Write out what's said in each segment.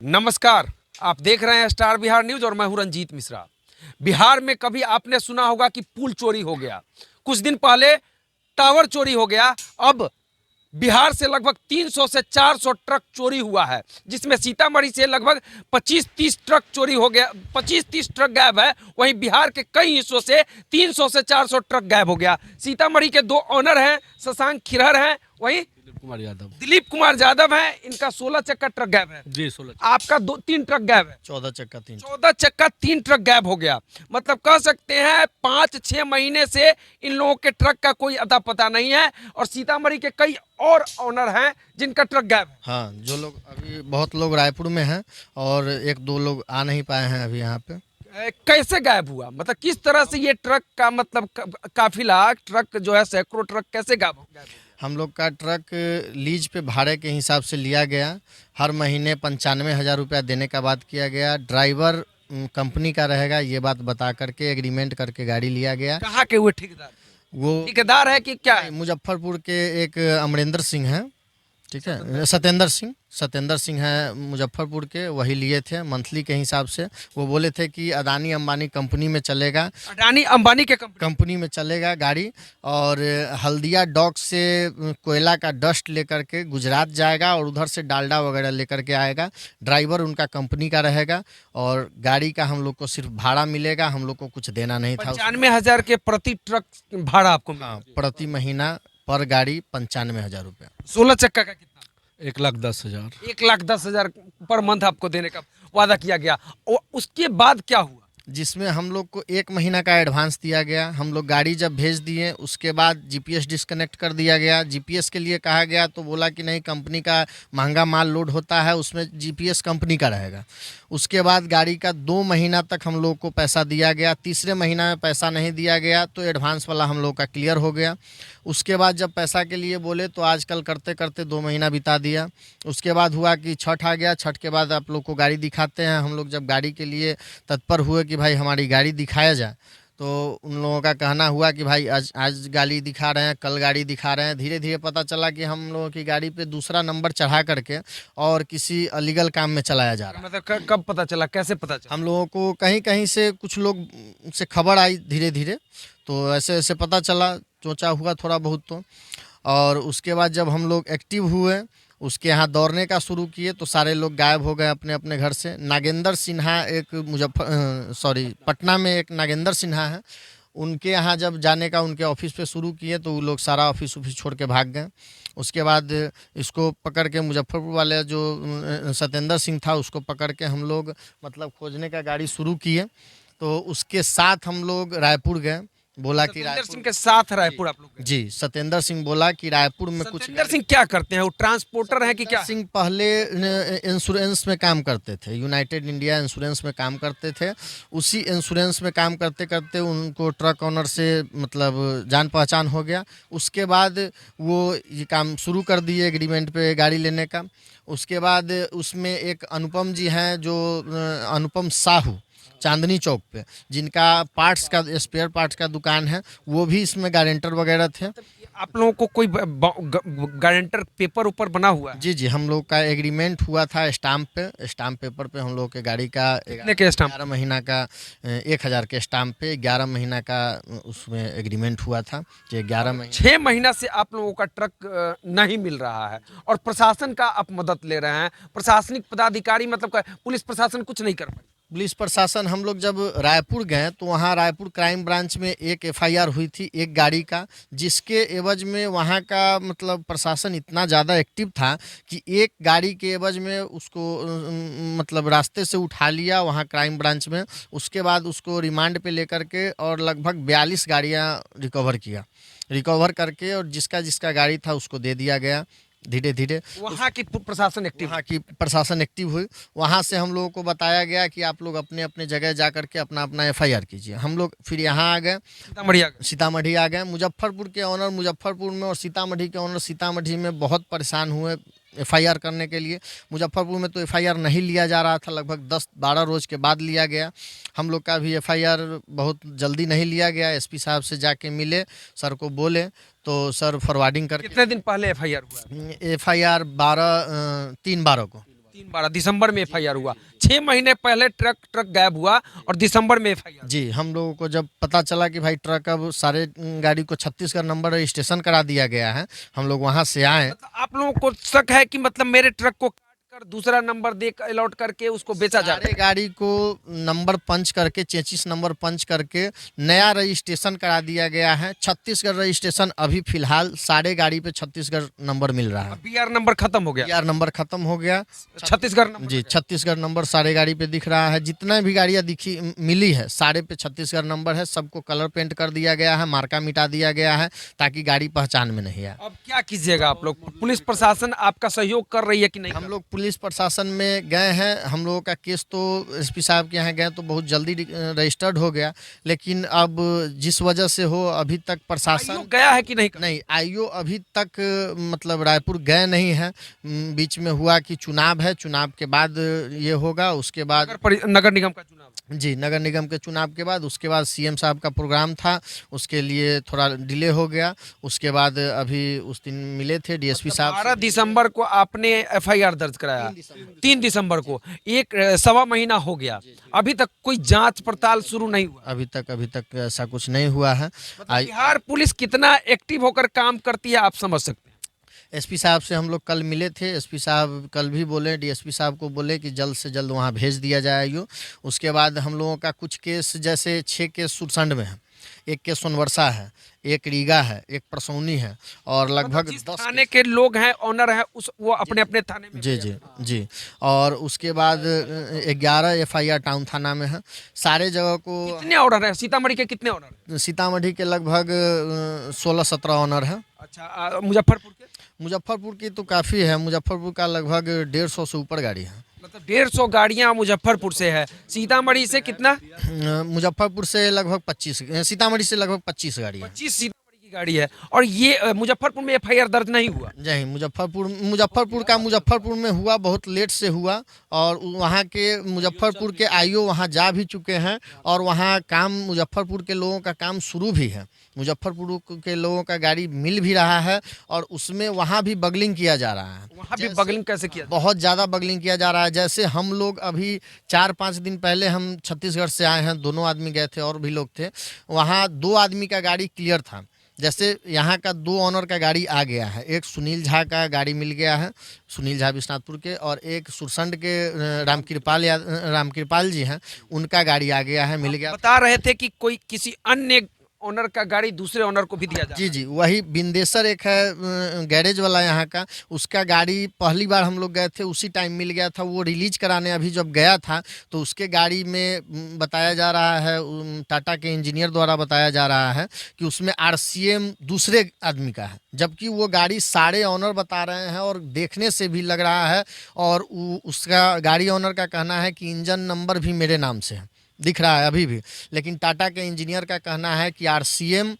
नमस्कार, आप देख रहे हैं स्टार बिहार न्यूज और मैं हूं रंजीत मिश्रा। बिहार में कभी आपने सुना होगा कि पुल चोरी हो गया, कुछ दिन पहले टावर चोरी हो गया। अब बिहार से लगभग 300 से 400 ट्रक चोरी हुआ है, जिसमें सीतामढ़ी से लगभग 25-30 ट्रक चोरी हो गया, 25-30 ट्रक गायब है। वहीं बिहार के कई हिस्सों से 300 से 400 ट्रक गायब हो गया। सीतामढ़ी के दो ऑनर हैं, शशांक खिरहर हैं, वहीं दिलीप कुमार यादव हैं। इनका 16 चक्का ट्रक गायब है जी 16। आपका 3 ट्रक गायब है। 14 चक्का 3। 14 चक्का 3 ट्रक गायब हो गया। मतलब कह सकते हैं 5-6 महीने से इन लोगों के ट्रक का कोई अता पता नहीं है। और सीतामढ़ी के कई और ऑनर हैं जिनका ट्रक गायब है। हाँ, जो लोग अभी बहुत लोग रायपुर में हैं और 1-2 लोग आ नहीं पाए हैं अभी यहाँ पे। कैसे गायब हुआ, मतलब किस तरह से ये ट्रक का मतलब काफिला ट्रक जो है सैकड़ों ट्रक कैसे गायब हो गया? हम लोग का ट्रक लीज पे भाड़े के हिसाब से लिया गया। हर महीने 95,000 रुपया देने का बात किया गया। ड्राइवर कंपनी का रहेगा ये बात बता करके एग्रीमेंट करके गाड़ी लिया गया। कहाँ के हुए ठेकेदार? वो ठेकेदार है कि क्या है? मुजफ्फरपुर के एक अमरेंद्र सिंह हैं, ठीक है, सत्येंद्र सिंह है मुजफ्फरपुर के, वही लिए थे मंथली के हिसाब से। वो बोले थे कि अडानी अंबानी कंपनी में चलेगा, अडानी अंबानी के कंपनी में चलेगा गाड़ी, और हल्दिया डॉक से कोयला का डस्ट लेकर के गुजरात जाएगा और उधर से डालडा वगैरह लेकर के आएगा। ड्राइवर उनका कंपनी का रहेगा और गाड़ी का हम लोग को सिर्फ भाड़ा मिलेगा, हम लोग को कुछ देना नहीं था। 95,000 के प्रति ट्रक भाड़ा आपको मिला? हाँ, प्रति महीना पर गाड़ी 95,000 रुपया। 16 चक्का का कितना? 1,10,000। 1,10,000 पर मंथ आपको देने का वादा किया गया। और उसके बाद क्या हुआ? जिसमें हम लोग को 1 महीना का एडवांस दिया गया। हम लोग गाड़ी जब भेज दिए उसके बाद जीपीएस डिस्कनेक्ट कर दिया गया। जीपीएस के लिए कहा गया तो बोला कि नहीं, कंपनी का महंगा माल लोड होता है, उसमें जीपीएस कंपनी का रहेगा। उसके बाद गाड़ी का 2 महीना तक हम लोग को पैसा दिया गया। तीसरे महीना में पैसा नहीं दिया गया तो एडवांस वाला हम लोग का क्लियर हो गया। उसके बाद जब पैसा के लिए बोले तो आजकल करते करते 2 महीना बिता दिया। उसके बाद हुआ कि छठ आ गया। छठ के बाद आप लोग को गाड़ी दिखाते हैं। हम लोग जब गाड़ी के लिए तत्पर हुए कि भाई हमारी गाड़ी दिखाया जाए, तो उन लोगों का कहना हुआ कि भाई आज गाड़ी दिखा रहे हैं, कल गाड़ी दिखा रहे हैं। धीरे धीरे पता चला कि हम लोगों की गाड़ी पे दूसरा नंबर चढ़ा करके और किसी अलीगल काम में चलाया जा रहा है। मतलब कब पता चला, कैसे पता चला? हम लोगों को कहीं कहीं से कुछ लोग से खबर आई धीरे धीरे, तो ऐसे ऐसे पता चला, चोंचा हुआ थोड़ा बहुत तो। और उसके बाद जब हम लोग एक्टिव हुए, उसके यहाँ दौड़ने का शुरू किए, तो सारे लोग गायब हो गए अपने अपने घर से। नागेंद्र सिन्हा एक पटना में एक नागेंद्र सिन्हा है, उनके यहाँ जब जाने का उनके ऑफिस पे शुरू किए तो वो लोग सारा ऑफिस छोड़ के भाग गए। उसके बाद इसको पकड़ के मुजफ्फरपुर वाले जो सत्येंद्र सिंह था उसको पकड़ के हम लोग मतलब खोजने का गाड़ी शुरू किए। तो उसके साथ हम लोग रायपुर गए। बोला कि सत्येंद्र सिंह के साथ रायपुर आप लोग गए? जी, सत्येंद्र सिंह बोला कि रायपुर में कुछ। सत्येंद्र सिंह क्या करते हैं? वो ट्रांसपोर्टर है कि क्या? सिंह पहले इंश्योरेंस में काम करते थे, यूनाइटेड इंडिया इंश्योरेंस में काम करते थे। उसी इंश्योरेंस में काम करते करते उनको ट्रक ऑनर से मतलब जान पहचान हो गया। उसके बाद वो ये काम शुरू कर दिए एग्रीमेंट पे गाड़ी लेने का। उसके बाद उसमें एक अनुपम जी हैं, जो अनुपम साहू, चांदनी चौक पे, जिनका पार्ट्स का स्पेयर पार्ट्स का दुकान है, वो भी इसमें गारंटर वगैरह थे। आप लोगों को कोई गारंटर पेपर ऊपर बना हुआ है? जी जी, हम लोग का एग्रीमेंट हुआ था स्टाम्प पेपर पे। हम लोग के गाड़ी का 11 महीना का 1,000 के स्टाम्प पे 11 महीना का उसमें एग्रीमेंट हुआ था कि 11 महीना। 6 महीना से आप लोगों का ट्रक नहीं मिल रहा है और प्रशासन का आप मदद ले रहे हैं। प्रशासनिक पदाधिकारी मतलब पुलिस प्रशासन कुछ नहीं कर पाए? पुलिस प्रशासन, हम लोग जब रायपुर गए तो वहाँ रायपुर क्राइम ब्रांच में एक एफआईआर हुई थी एक गाड़ी का, जिसके एवज में वहाँ का मतलब प्रशासन इतना ज़्यादा एक्टिव था कि एक गाड़ी के एवज में उसको मतलब रास्ते से उठा लिया वहाँ क्राइम ब्रांच में। उसके बाद उसको रिमांड पे लेकर के और लगभग 42 गाड़ियाँ रिकवर करके और जिसका जिसका गाड़ी था उसको दे दिया गया। धीरे धीरे वहाँ की प्रशासन एक्टिव हुई। वहाँ से हम लोगों को बताया गया कि आप लोग अपने अपने जगह जा करके अपना अपना एफआईआर कीजिए। हम लोग फिर यहाँ आ गए, सीतामढ़ी आ गए। मुजफ्फरपुर के ऑनर मुजफ्फरपुर में और सीतामढ़ी के ऑनर सीतामढ़ी में बहुत परेशान हुए एफआईआर करने के लिए। मुजफ्फरपुर में तो एफआईआर नहीं लिया जा रहा था, लगभग 10-12 रोज़ के बाद लिया गया। हम लोग का भी एफआईआर बहुत जल्दी नहीं लिया गया। एसपी साहब से जाके मिले, सर को बोले तो सर फॉरवर्डिंग कर। कितने दिन पहले एफआईआर हुआ? एफआईआर 3/12 को 3/12 दिसंबर में एफआईआर हुआ। 6 महीने पहले ट्रक गायब हुआ और दिसंबर में एफआईआर। जी, हम लोगों को जब पता चला कि भाई ट्रक अब सारे गाड़ी को छत्तीसगढ़ नंबर रजिस्ट्रेशन करा दिया गया है, हम लोग वहाँ से आए। मतलब आप लोगों को शक है कि मतलब मेरे ट्रक को काट कर दूसरा नंबर दे अलॉट करके उसको बेचा जा रहा सारे गाड़ी को नंबर पंच करके, चेचिस नंबर पंच करके नया रजिस्ट्रेशन करा दिया गया है। छत्तीसगढ़ रजिस्ट्रेशन अभी फिलहाल सारे गाड़ी पे छत्तीसगढ़ नंबर मिल रहा है। है। बीआर नंबर खत्म हो गया, यार नंबर खत्म हो गया। छत्तीसगढ़ नंबर जी, छत्तीसगढ़ नंबर सारे गाड़ी पे दिख रहा है। जितना भी गाड़ियाँ दिखी मिली है सारे पे छत्तीसगढ़ नंबर है। सबको कलर पेंट कर दिया गया है, मार्का मिटा दिया गया है ताकि गाड़ी पहचान में नहीं आए। अब क्या कीजिएगा आप लोग? पुलिस प्रशासन आपका सहयोग कर रही है कि नहीं? हम लोग पुलिस प्रशासन में गए हैं। हम लोगों का केस तो एसपी साहब के यहाँ गए तो बहुत जल्दी रजिस्टर्ड हो गया, लेकिन अब जिस वजह से हो अभी तक प्रशासन आईओ गया है कि नहीं? नहीं, आईओ अभी तक मतलब रायपुर गए नहीं है। बीच में हुआ कि चुनाव है, चुनाव के बाद ये होगा। उसके बाद नगर निगम का चुनाव। जी, नगर निगम के चुनाव के बाद उसके बाद सीएम साहब का प्रोग्राम था, उसके लिए थोड़ा डिले हो गया। उसके बाद अभी उस दिन मिले थे डीएसपी साहब। 12 दिसंबर को आपने एफआईआर दर्ज कराया, 3 दिसंबर को, एक सवा महीना हो गया, अभी तक कोई जांच पड़ताल शुरू नहीं हुआ। अभी तक ऐसा कुछ नहीं हुआ है। मतलब बिहार पुलिस कितना एक्टिव होकर काम करती है आप समझ सकते हैं। एसपी साहब से हम लोग कल मिले थे। एसपी साहब कल भी बोले, डीएसपी साहब को बोले कि जल्द से जल्द वहाँ भेज दिया जाए आईओ। उसके बाद हम लोगों का कुछ केस, जैसे 6 केस सुरसंड में है, 1 केस सोनवर्षा है, 1 रीगा है, 1 परसौनी है और लगभग जिस 10 थाने के लोग हैं, ऑनर है, उस वो अपने अपने थाने में। जी। और उसके बाद 11 एफआईआर टाउन थाना में है। सारे जगह को कितने ऑर्डर है? सीतामढ़ी के कितने ऑर्डर है? सीतामढ़ी के लगभग 16-17 ऑनर है। अच्छा, मुजफ्फरपुर के? मुजफ्फरपुर की तो काफ़ी है। मुजफ्फरपुर का लगभग 150 से ऊपर गाड़ी है। मतलब 150 गाड़ियां मुजफ्फरपुर से है। सीतामढ़ी से कितना? मुजफ्फरपुर से लगभग 25, सीतामढ़ी से लगभग 25 गाड़ी है। 25 सीतामढ़ी की गाड़ी है। और ये मुजफ्फरपुर में एफआईआर दर्ज नहीं हुआ। नहीं, मुजफ्फरपुर में हुआ, बहुत लेट से हुआ। और वहाँ के मुजफ्फरपुर के आईओ वहाँ जा भी चुके हैं और वहाँ काम, मुजफ्फरपुर के लोगों का काम शुरू भी है। मुजफ्फरपुर के लोगों का गाड़ी मिल भी रहा है और उसमें वहाँ भी बगलिंग किया जा रहा है। वहाँ भी बगलिंग कैसे किया? बहुत ज़्यादा बगलिंग किया जा रहा है। जैसे हम लोग अभी 4-5 दिन पहले हम छत्तीसगढ़ से आए हैं, दोनों आदमी गए थे और भी लोग थे। वहाँ 2 आदमी का गाड़ी क्लियर था। जैसे यहाँ का 2 ऑनर का गाड़ी आ गया है। एक सुनील झा का गाड़ी मिल गया है, सुनील झा विश्वनाथपुर के, और एक सुरसंड के रामकृपाल जी हैं, उनका गाड़ी आ गया है, मिल गया। बता रहे थे कि कोई किसी अन्य ऑनर का गाड़ी दूसरे ऑनर को भी दिया जाए। जी, वही बिंदेसर एक है गैरेज वाला यहाँ का, उसका गाड़ी पहली बार हम लोग गए थे उसी टाइम मिल गया था। वो रिलीज कराने अभी जब गया था तो उसके गाड़ी में बताया जा रहा है, टाटा के इंजीनियर द्वारा बताया जा रहा है कि उसमें आरसीएम दूसरे आदमी का है, जबकि वो गाड़ी सारे ऑनर बता रहे हैं और देखने से भी लग रहा है। और उसका गाड़ी ऑनर का कहना है कि इंजन नंबर भी मेरे नाम से है, दिख रहा है अभी भी। लेकिन टाटा के इंजीनियर का कहना है कि आरसीएम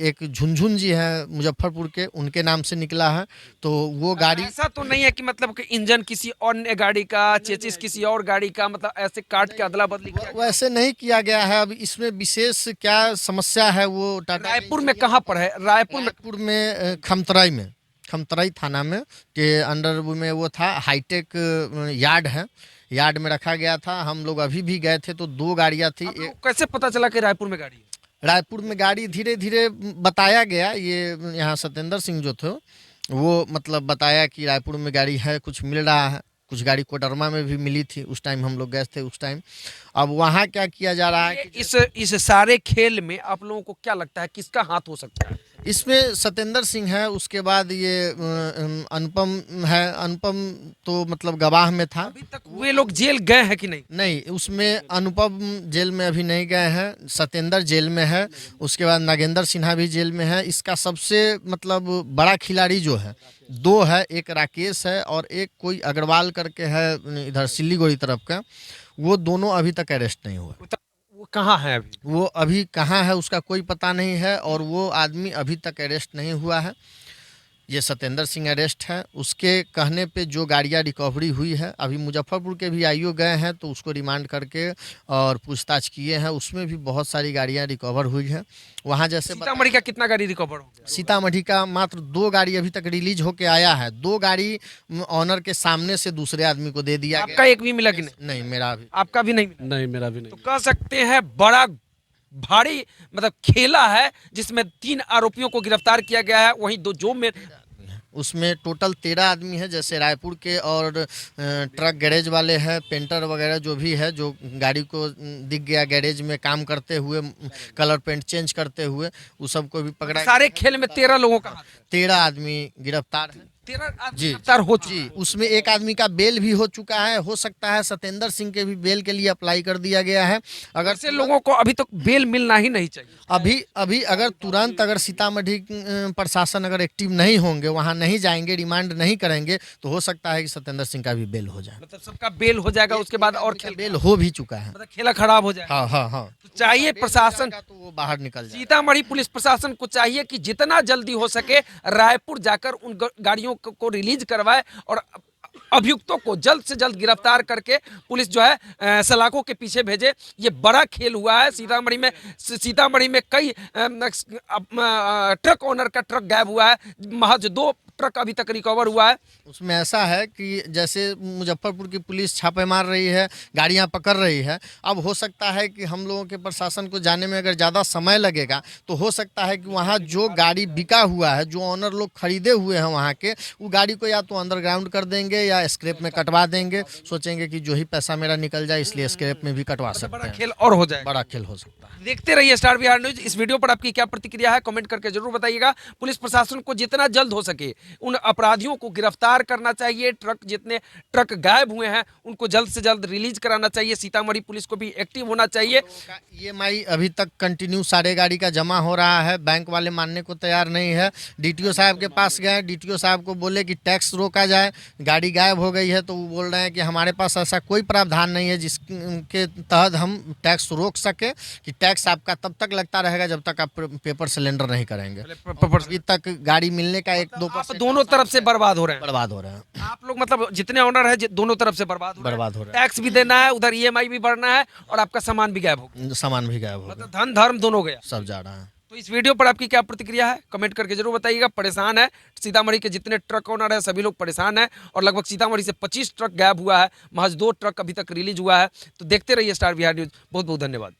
एक झुनझुन जी है मुजफ्फरपुर के, उनके नाम से निकला है। तो वो गाड़ी, ऐसा तो नहीं है कि मतलब कि इंजन किसी अन्य गाड़ी का, चेचिस किसी और गाड़ी का, मतलब ऐसे काट के अदला बदली किया? वैसे नहीं किया गया है। अब इसमें विशेष क्या समस्या है वो टाटा। रायपुर में कहाँ पर है? रायपुर में खमतराई थाना में के अंडर में वो था, हाईटेक यार्ड है, यार्ड में रखा गया था। हम लोग अभी भी गए थे तो 2 गाड़ियाँ थी। कैसे पता चला कि रायपुर में गाड़ी है? रायपुर में गाड़ी धीरे धीरे बताया गया। ये यहाँ सत्येंद्र सिंह जो थे वो मतलब बताया कि रायपुर में गाड़ी है, कुछ मिल रहा है। कुछ गाड़ी कोडरमा में भी मिली थी, उस टाइम हम लोग गए थे उस टाइम। अब वहाँ क्या किया जा रहा है कि इस सारे खेल में आप लोगों को क्या लगता है किसका हाथ हो सकता है? इसमें सत्येंद्र सिंह है, उसके बाद ये अनुपम है। अनुपम तो मतलब गवाह में था। अभी तक वे लोग जेल गए हैं कि नहीं? नहीं, उसमें अनुपम जेल में अभी नहीं गए हैं, सत्येंद्र जेल में है। उसके बाद नागेंद्र सिन्हा भी जेल में है। इसका सबसे मतलब बड़ा खिलाड़ी जो है 2 है, एक राकेश है और एक कोई अग्रवाल करके है इधर सिल्लीगुड़ी तरफ का। वो दोनों अभी तक अरेस्ट नहीं हुए। वो कहाँ है अभी? वो अभी कहाँ है उसका कोई पता नहीं है और वो आदमी अभी तक अरेस्ट नहीं हुआ है। ये सत्येंद्र सिंह अरेस्ट है। उसके कहने पे जो गाड़ियां रिकवरी हुई है, अभी मुजफ्फरपुर के भी आईओ गए हैं तो उसको रिमांड करके और पूछताछ किए हैं। उसमें भी बहुत सारी गाड़ियां रिकवर हुई हैं। वहाँ जैसे सीतामढ़ी का कितना गाड़ी रिकवर हो गया? सीतामढ़ी का मात्र 2 गाड़ी अभी तक रिलीज होके आया है। 2 गाड़ी ऑनर के सामने से दूसरे आदमी को दे दिया आपका गया। एक भी मिला कि नहीं? नहीं, मेरा अभी आपका भी नहीं मिला? नहीं, मेरा भी नहीं। तो कह सकते हैं बड़ा भारी मतलब खेला है, जिसमें 3 आरोपियों को गिरफ्तार किया गया है। वहीं दो जो में उसमें टोटल 13 आदमी है। जैसे रायपुर के और ट्रक गैरेज वाले हैं, पेंटर वगैरह जो भी है, जो गाड़ी को दिख गया गैरेज में काम करते हुए, कलर पेंट चेंज करते हुए, उस सबको भी पकड़ा। सारे खेल में 13 लोगों का हाथ है। 13 आदमी गिरफ्तार है। 13 आदमी जी गिरफ्तार हो चुके जी, हैं। उसमें एक आदमी का बेल भी हो चुका है। हो सकता है सत्येंद्र सिंह के भी बेल के लिए अप्लाई कर दिया गया है। अगर ऐसे लोगों को अभी तक बेल मिलना ही नहीं चाहिए। अभी अगर तुरंत अगर सीतामढ़ी प्रशासन अगर एक्टिव नहीं होंगे, वहां नहीं जाएंगे, रिमांड नहीं करेंगे, तो हो सकता है कि सत्येंद्र सिंह का भी बेल हो जाए। मतलब सबका बेल हो जाएगा, उसके बाद और खेल बेल हो भी चुका है। मतलब खेला खराब हो जाएगा। हाँ हाँ हाँ। तो चाहिए प्रशासन, तो वो बाहर निकल जाए। सीतामढ़ी पुलिस प्रशासन को चाहिए कि जितना जल्दी हो सके रायपुर जाकर उन गाड़ियों को रिलीज करवाए और अभियुक्तों को जल्द से जल्द गिरफ्तार करके पुलिस जो है सलाखों के पीछे भेजे। ये बड़ा खेल हुआ है सीतामढ़ी में कई ट्रक ओनर का ट्रक गायब हुआ है। महज 2 ट्रक अभी तक रिकवर हुआ है। उसमें ऐसा है कि जैसे मुजफ्फरपुर की पुलिस छापे मार रही है, गाड़ियां पकड़ रही है। अब हो सकता है कि हम लोगों के प्रशासन को जाने में अगर ज़्यादा समय लगेगा, तो हो सकता है कि वहाँ जो गाड़ी बिका हुआ है, जो ऑनर लोग खरीदे हुए हैं वहाँ के, वो गाड़ी को या तो अंडरग्राउंड कर देंगे या स्क्रैप में कटवा देंगे। सोचेंगे कि जो ही पैसा मेरा निकल जाए, इसलिए स्क्रैप में भी कटवा सकते बड़ा हैं। खेल और हो जाएगा। बड़ा खेल हो सकता है। देखते रहिए स्टार बिहार न्यूज। इस वीडियो पर आपकी क्या प्रतिक्रिया है, कमेंट करके जरूर बताइएगा। पुलिस प्रशासन को जितना जल्द हो सके उन अपराधियों को गिरफ्तार करना चाहिए। जितने ट्रक गायब हुए हैं उनको जल्द से जल्द रिलीज कराना चाहिए। सीतामढ़ी पुलिस को भी एक्टिव होना चाहिए। EMI अभी तक कंटिन्यू सारे गाड़ी का जमा हो रहा है। बैंक वाले मानने को तैयार नहीं है। DTO साहब के पास गए, DTO साहब को बोले कि टैक्स रोका जाए। गाड़ी गायब हो गई है तो वो बोल रहे हैं कि हमारे पास ऐसा कोई प्रावधान नहीं है जिसके तहत हम टैक्स रोक सके, कि टैक्स आपका तब तक लगता रहेगा जब तक आप पेपर सिलेंडर नहीं करेंगे। अभी तक गाड़ी मिलने का 1-2% दोनों तरफ से बर्बाद हो रहे हैं। बर्बाद हो रहे हैं। आप लोग मतलब जितने ऑनर है दोनों तरफ से बर्बाद हो रहे हैं। टैक्स भी देना है, उधर EMI भी भरना है और आपका सामान भी गायब हो गया। सामान भी गायब हो मतलब धन धर्म दोनों गया, सब जा रहा है। तो इस वीडियो पर आपकी क्या प्रतिक्रिया है, कमेंट करके जरूर बताइएगा। परेशान है सीतामढ़ी के जितने ट्रक ओनर है, सभी लोग परेशान है और लगभग सीतामढ़ी से 25 ट्रक गायब हुआ है। महज 2 ट्रक अभी तक रिलीज हुआ है। तो देखते रहिए स्टार बिहार न्यूज। बहुत बहुत धन्यवाद।